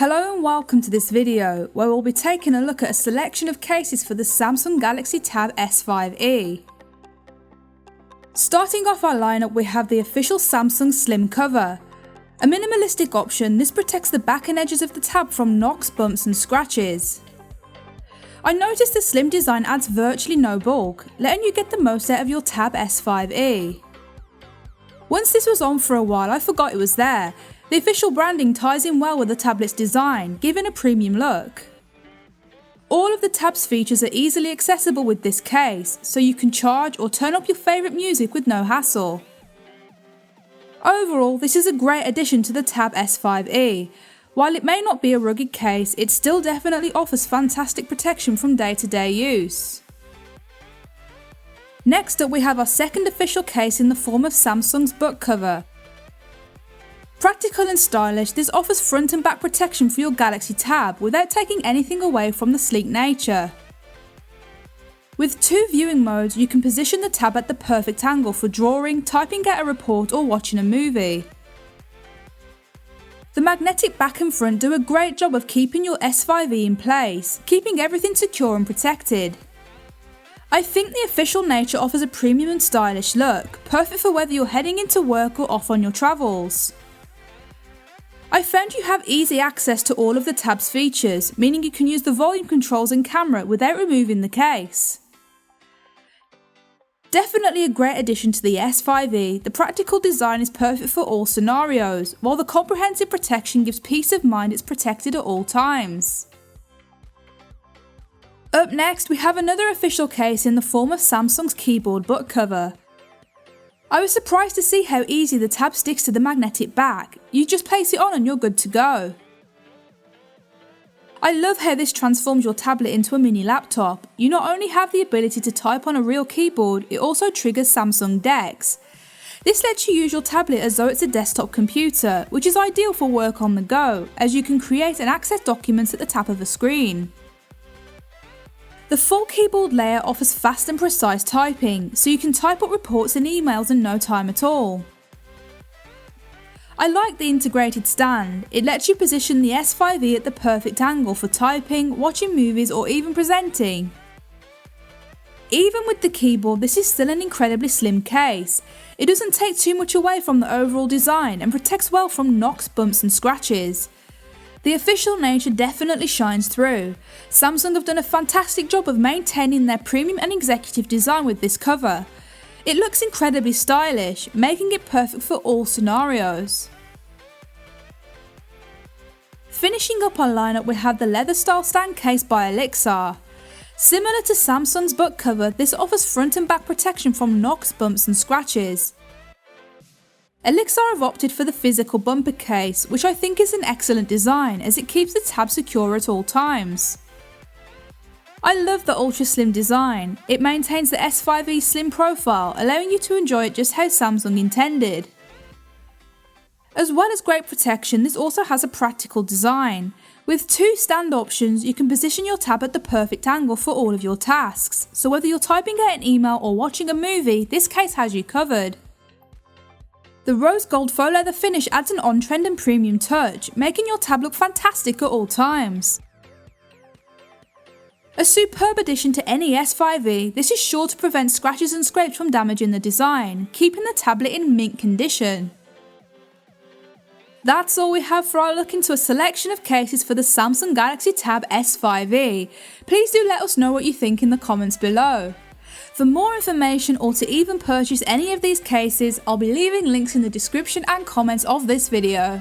Hello and welcome to this video, where we'll be taking a look at a selection of cases for the Samsung Galaxy Tab S5e. Starting off our lineup, we have the official Samsung Slim cover. A minimalistic option, this protects the back and edges of the tab from knocks, bumps and scratches. I noticed the slim design adds virtually no bulk, letting you get the most out of your Tab S5e. Once this was on for a while, I forgot it was there. The official branding ties in well with the tablet's design, giving a premium look. All of the tab's features are easily accessible with this case, so you can charge or turn up your favourite music with no hassle. Overall, this is a great addition to the Tab S5e. While it may not be a rugged case, it still definitely offers fantastic protection from day-to-day use. Next up, we have our second official case in the form of Samsung's book cover. Practical and stylish, this offers front and back protection for your Galaxy Tab without taking anything away from the sleek nature. With two viewing modes, you can position the tab at the perfect angle for drawing, typing out a report or watching a movie. The magnetic back and front do a great job of keeping your S5e in place, keeping everything secure and protected. I think the official nature offers a premium and stylish look, perfect for whether you're heading into work or off on your travels. I found you have easy access to all of the tab's features, meaning you can use the volume controls and camera without removing the case. Definitely a great addition to the S5e, the practical design is perfect for all scenarios, while the comprehensive protection gives peace of mind it's protected at all times. Up next, we have another official case in the form of Samsung's keyboard book cover. I was surprised to see how easy the tab sticks to the magnetic back. You just place it on and you're good to go. I love how this transforms your tablet into a mini laptop. You not only have the ability to type on a real keyboard, it also triggers Samsung DeX. This lets you use your tablet as though it's a desktop computer, which is ideal for work on the go, as you can create and access documents at the tap of a screen. The full keyboard layer offers fast and precise typing, so you can type up reports and emails in no time at all. I like the integrated stand. It lets you position the S5e at the perfect angle for typing, watching movies or even presenting. Even with the keyboard, this is still an incredibly slim case. It doesn't take too much away from the overall design and protects well from knocks, bumps and scratches. The official nature definitely shines through. Samsung have done a fantastic job of maintaining their premium and executive design with this cover. It looks incredibly stylish, making it perfect for all scenarios. Finishing up our lineup, we have the leather style stand case by Elixir. Similar to Samsung's book cover, this offers front and back protection from knocks, bumps and scratches. Elixir have opted for the physical bumper case, which I think is an excellent design as it keeps the tab secure at all times. I love the ultra slim design. It maintains the S5e slim profile, allowing you to enjoy it just how Samsung intended. As well as great protection, this also has a practical design. With two stand options, you can position your tab at the perfect angle for all of your tasks, so whether you're typing out an email or watching a movie, this case has you covered. The rose gold faux leather finish adds an on-trend and premium touch, making your tab look fantastic at all times. A superb addition to any S5e, this is sure to prevent scratches and scrapes from damaging the design, keeping the tablet in mint condition. That's all we have for our look into a selection of cases for the Samsung Galaxy Tab S5e. Please do let us know what you think in the comments below. For more information or to even purchase any of these cases, I'll be leaving links in the description and comments of this video.